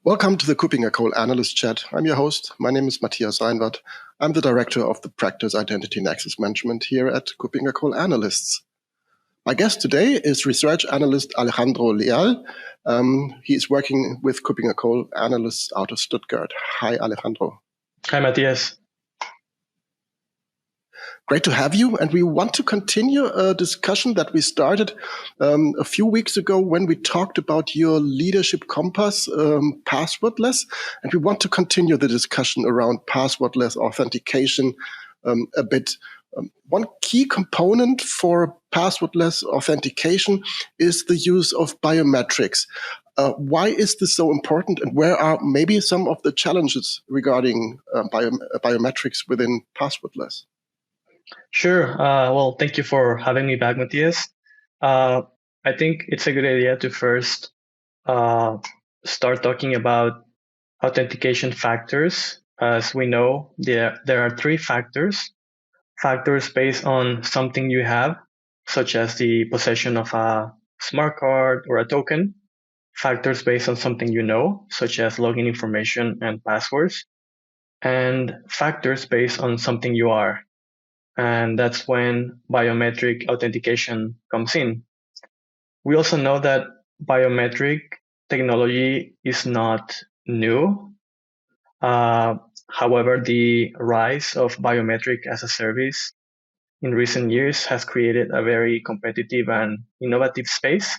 Welcome to the KuppingerCole Analyst Chat. I'm your host. My name is Matthias. I'm the Director of the Practice Identity and Access Management here at KuppingerCole Analysts. My guest today is Research Analyst Alejandro Leal. He is working with KuppingerCole Analysts out of Stuttgart. Hi, Alejandro. Hi, Matthias. Great to have you. And we want to continue a discussion that we started a few weeks ago when we talked about your leadership compass, Passwordless. And we want to continue the discussion around passwordless authentication a bit. One key component for passwordless authentication is the use of biometrics. Why is this so important, and where are maybe some of the challenges regarding biometrics within passwordless? Sure. Well, thank you for having me back, Matthias. I think it's a good idea to first start talking about authentication factors. As we know, there are three factors. Factors based on something you have, such as the possession of a smart card or a token. Factors based on something you know, such as login information and passwords. And factors based on something you are. And that's when biometric authentication comes in. We also know that biometric technology is not new. However, the rise of biometric as a service in recent years has created a very competitive and innovative space.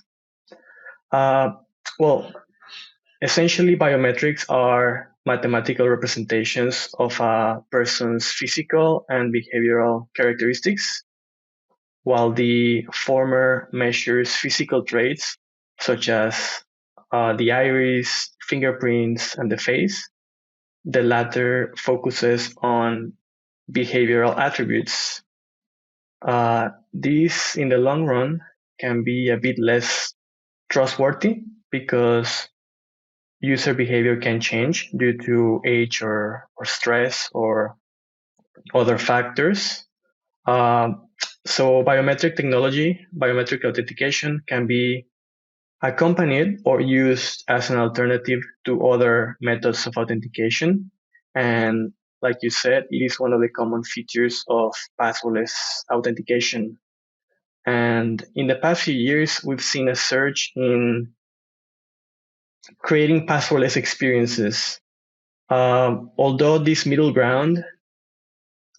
Essentially, biometrics are mathematical representations of a person's physical and behavioral characteristics, while the former measures physical traits such as the iris, fingerprints, and the face. The latter focuses on behavioral attributes. These, in the long run, can be a bit less trustworthy because user behavior can change due to age or stress or other factors. So biometric technology, biometric authentication can be accompanied or used as an alternative to other methods of authentication. And like you said, it is one of the common features of passwordless authentication. And in the past few years, we've seen a surge in creating passwordless experiences. Although this middle ground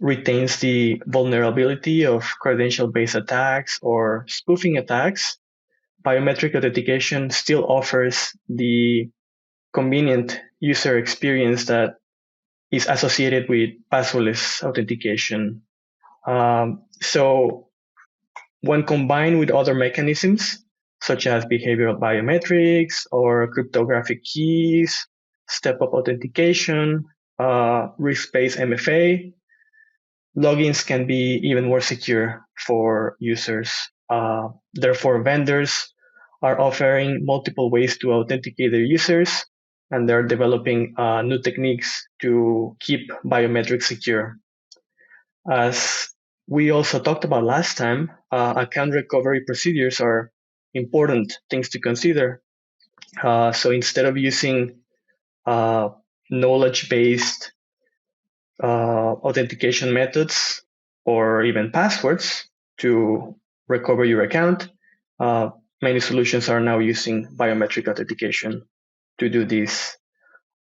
retains the vulnerability of credential-based attacks or spoofing attacks, biometric authentication still offers the convenient user experience that is associated with passwordless authentication. So when combined with other mechanisms, such as behavioral biometrics or cryptographic keys, step-up authentication, risk-based MFA, logins can be even more secure for users. Therefore, vendors are offering multiple ways to authenticate their users, and they're developing new techniques to keep biometrics secure. As we also talked about last time, account recovery procedures are important things to consider. So instead of using knowledge-based authentication methods or even passwords to recover your account, many solutions are now using biometric authentication to do this.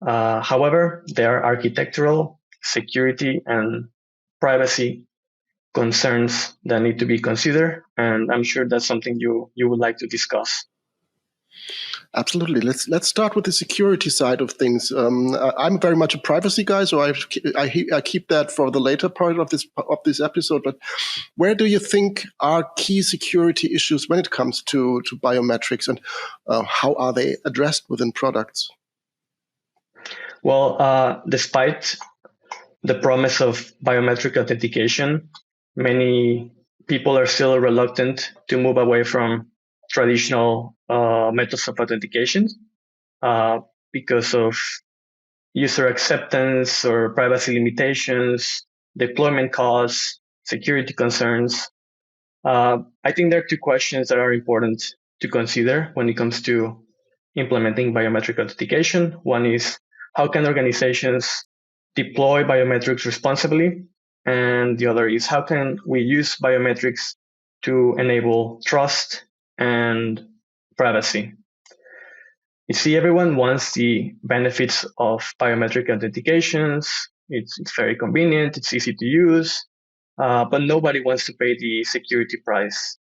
However, there are architectural, security, and privacy concerns that need to be considered, and I'm sure that's something you would like to discuss. Absolutely. Let's start with the security side of things. I'm very much a privacy guy, so I keep that for the later part of this episode. But where do you think are key security issues when it comes to biometrics, and how are they addressed within products? Well, despite the promise of biometric authentication, many people are still reluctant to move away from traditional methods of authentication because of user acceptance or privacy limitations, deployment costs, security concerns. I think there are two questions that are important to consider when it comes to implementing biometric authentication. One is how can organizations deploy biometrics responsibly? And the other is how can we use biometrics to enable trust and privacy? You see, everyone wants the benefits of biometric authentications. It's very convenient, it's easy to use, but nobody wants to pay the security price.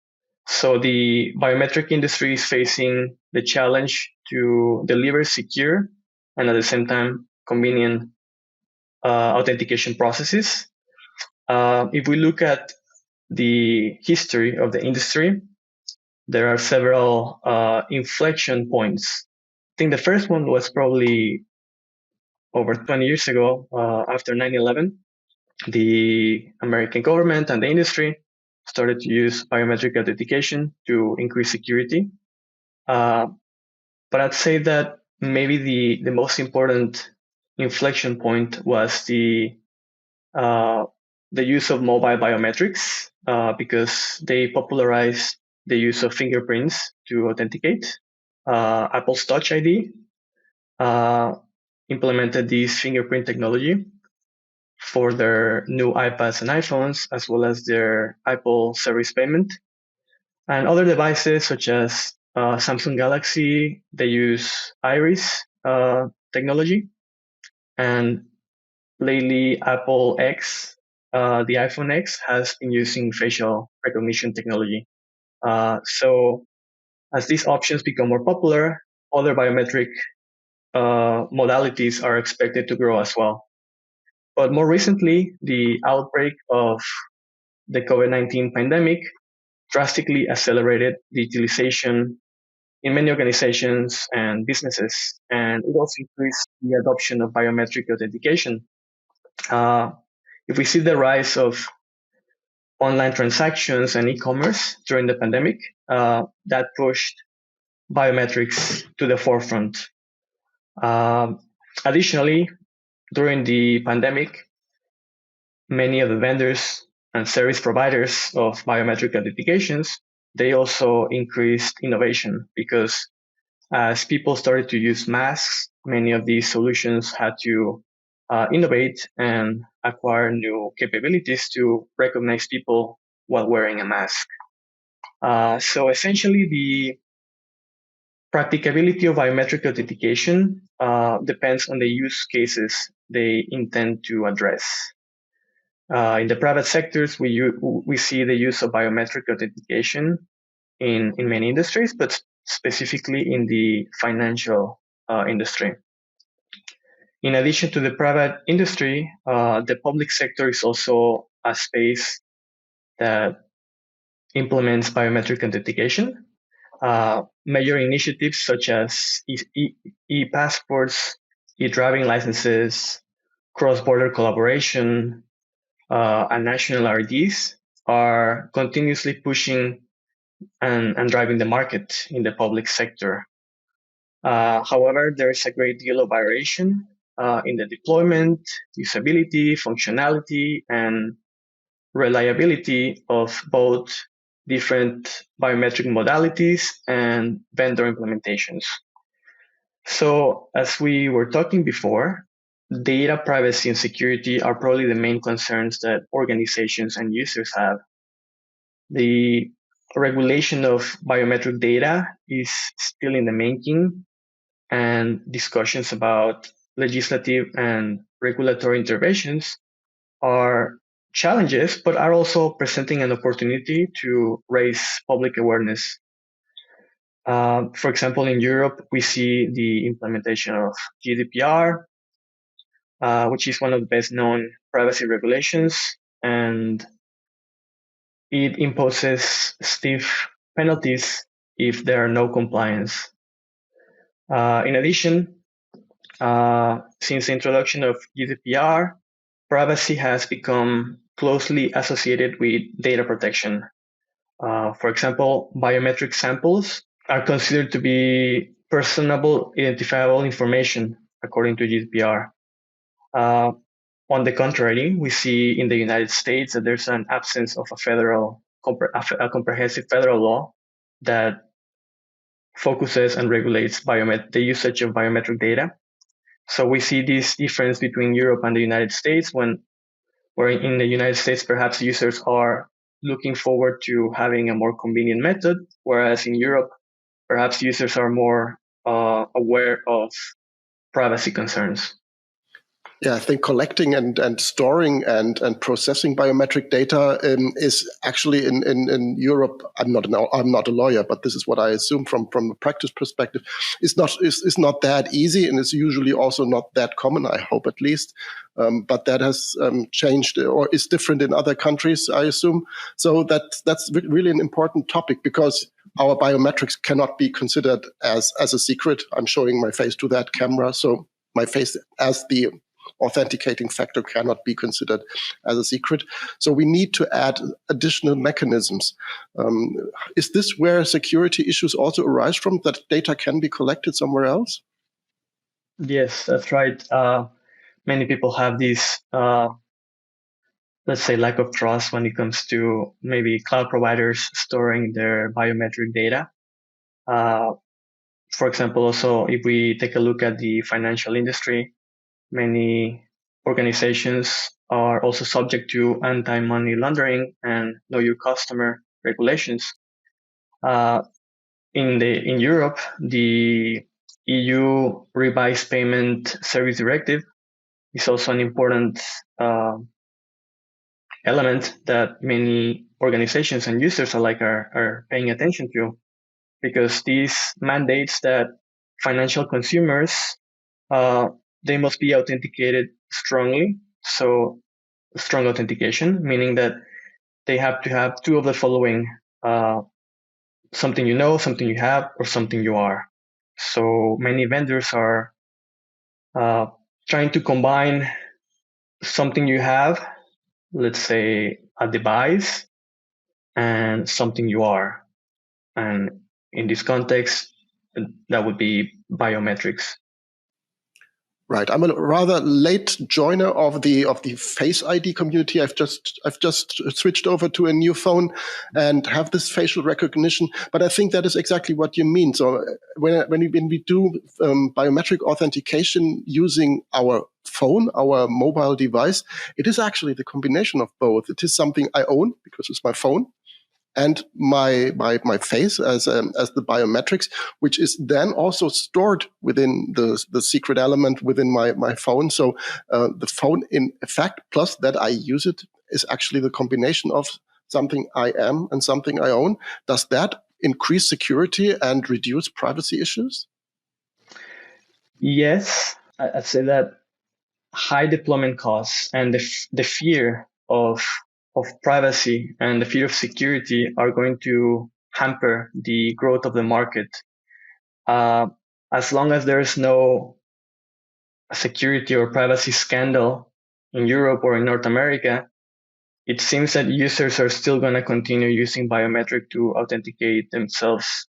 So the biometric industry is facing the challenge to deliver secure and at the same time convenient authentication processes. If we look at the history of the industry, there are several inflection points. I think the first one was probably over 20 years ago, after 9/11. The American government and the industry started to use biometric authentication to increase security. But I'd say that maybe the most important inflection point was the use of mobile biometrics, because they popularized the use of fingerprints to authenticate. Apple's Touch ID implemented this fingerprint technology for their new iPads and iPhones, as well as their Apple service payment. And other devices such as Samsung Galaxy, they use iris technology. And lately, Apple X, the iPhone X, has been using facial recognition technology. So as these options become more popular, other biometric modalities are expected to grow as well. But more recently, the outbreak of the COVID-19 pandemic drastically accelerated the utilization in many organizations and businesses, and it also increased the adoption of biometric authentication. If we see the rise of online transactions and e-commerce during the pandemic, that pushed biometrics to the forefront. Additionally, during the pandemic, many of the vendors and service providers of biometric authentications, they also increased innovation because as people started to use masks, many of these solutions had to innovate and acquire new capabilities to recognize people while wearing a mask. So essentially, the practicability of biometric authentication depends on the use cases they intend to address. In the private sectors, we see the use of biometric authentication in many industries, but specifically in the financial industry. In addition to the private industry, the public sector is also a space that implements biometric authentication. Major initiatives such as e-passports, e-driving licenses, cross-border collaboration, and national IDs are continuously pushing and driving the market in the public sector. However, there is a great deal of variation in the deployment, usability, functionality, and reliability of both different biometric modalities and vendor implementations. So, as we were talking before, data privacy and security are probably the main concerns that organizations and users have. The regulation of biometric data is still in the making, and discussions about legislative and regulatory interventions are challenges, but are also presenting an opportunity to raise public awareness. For example, in Europe, we see the implementation of GDPR, which is one of the best known privacy regulations, and it imposes stiff penalties if there are no compliance. In addition, since the introduction of GDPR, privacy has become closely associated with data protection. For example, biometric samples are considered to be personable identifiable information according to GDPR. On the contrary, we see in the United States that there's an absence of a comprehensive federal law that focuses and regulates the usage of biometric data. So we see this difference between Europe and the United States where in the United States, perhaps users are looking forward to having a more convenient method, whereas in Europe, perhaps users are more aware of privacy concerns. Yeah, I think collecting and storing and processing biometric data is actually in Europe. I'm not a lawyer, but this is what I assume from a practice perspective. Is not that easy, and it's usually also not that common. I hope at least, but that has changed or is different in other countries, I assume. So that's really an important topic because our biometrics cannot be considered as a secret. I'm showing my face to that camera, so my face as the authenticating factor cannot be considered as a secret. So we need to add additional mechanisms. Is this where security issues also arise from, that data can be collected somewhere else? Yes, that's right. Many people have this, let's say, lack of trust when it comes to maybe cloud providers storing their biometric data. For example, also, if we take a look at the financial industry, many organizations are also subject to anti-money laundering and know your customer regulations. In Europe, the EU revised payment service directive is also an important element that many organizations and users alike are paying attention to, because these mandates that financial consumers they must be authenticated strongly. So strong authentication, meaning that they have to have two of the following: something you know, something you have, or something you are. So many vendors are trying to combine something you have, let's say a device, and something you are. And in this context, that would be biometrics. Right. I'm a rather late joiner of the Face ID community. I've just switched over to a new phone and have this facial recognition. But I think that is exactly what you mean. So when we do biometric authentication using our phone, our mobile device, it is actually the combination of both. It is something I own because it's my phone, and my face as the biometrics, which is then also stored within the secret element within my phone. So the phone, in effect, plus that I use it, is actually the combination of something I am and something I own. Does that increase security and reduce privacy issues? Yes, I'd say that high deployment costs and the fear of privacy and the fear of security are going to hamper the growth of the market. As long as there's no security or privacy scandal in Europe or in North America, it seems that users are still going to continue using biometric to authenticate themselves.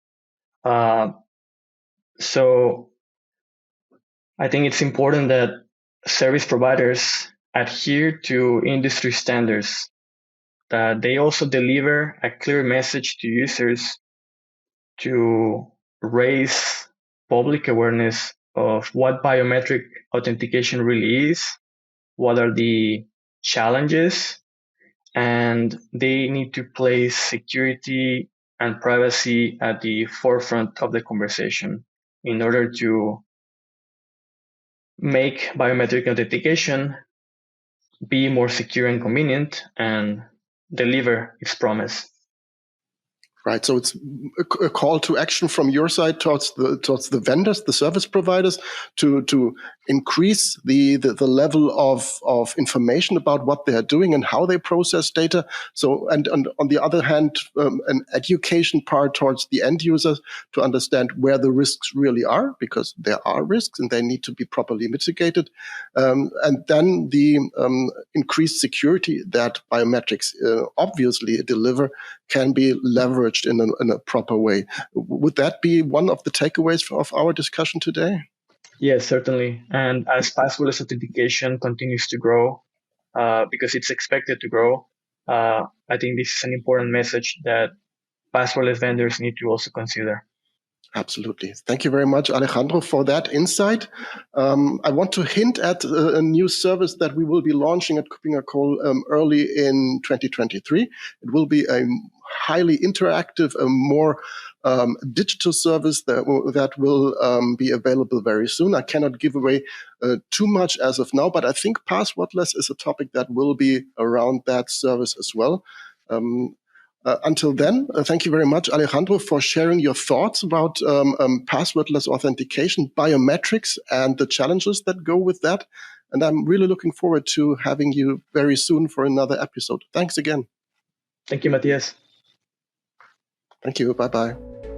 So I think it's important that service providers adhere to industry standards, that they also deliver a clear message to users to raise public awareness of what biometric authentication really is, what are the challenges, and they need to place security and privacy at the forefront of the conversation in order to make biometric authentication be more secure and convenient and deliver its promise. Right. So it's a call to action from your side towards the vendors, the service providers, to increase the level of information about what they are doing and how they process data. So and on the other hand, an education part towards the end users to understand where the risks really are, because there are risks and they need to be properly mitigated. And then the increased security that biometrics obviously deliver can be leveraged in a proper way. Would that be one of the takeaways of our discussion today? Yes, certainly. And as passwordless authentication continues to grow, because it's expected to grow, I think this is an important message that passwordless vendors need to also consider. Absolutely. Thank you very much, Alejandro, for that insight. I want to hint at a new service that we will be launching at KuppingerCole early in 2023. It will be a highly interactive, a more digital service that will be available very soon. I cannot give away too much as of now, but I think passwordless is a topic that will be around that service as well. Until then, thank you very much, Alejandro, for sharing your thoughts about passwordless authentication, biometrics, and the challenges that go with that. And I'm really looking forward to having you very soon for another episode. Thanks again. Thank you, Matthias. Thank you. Bye-bye.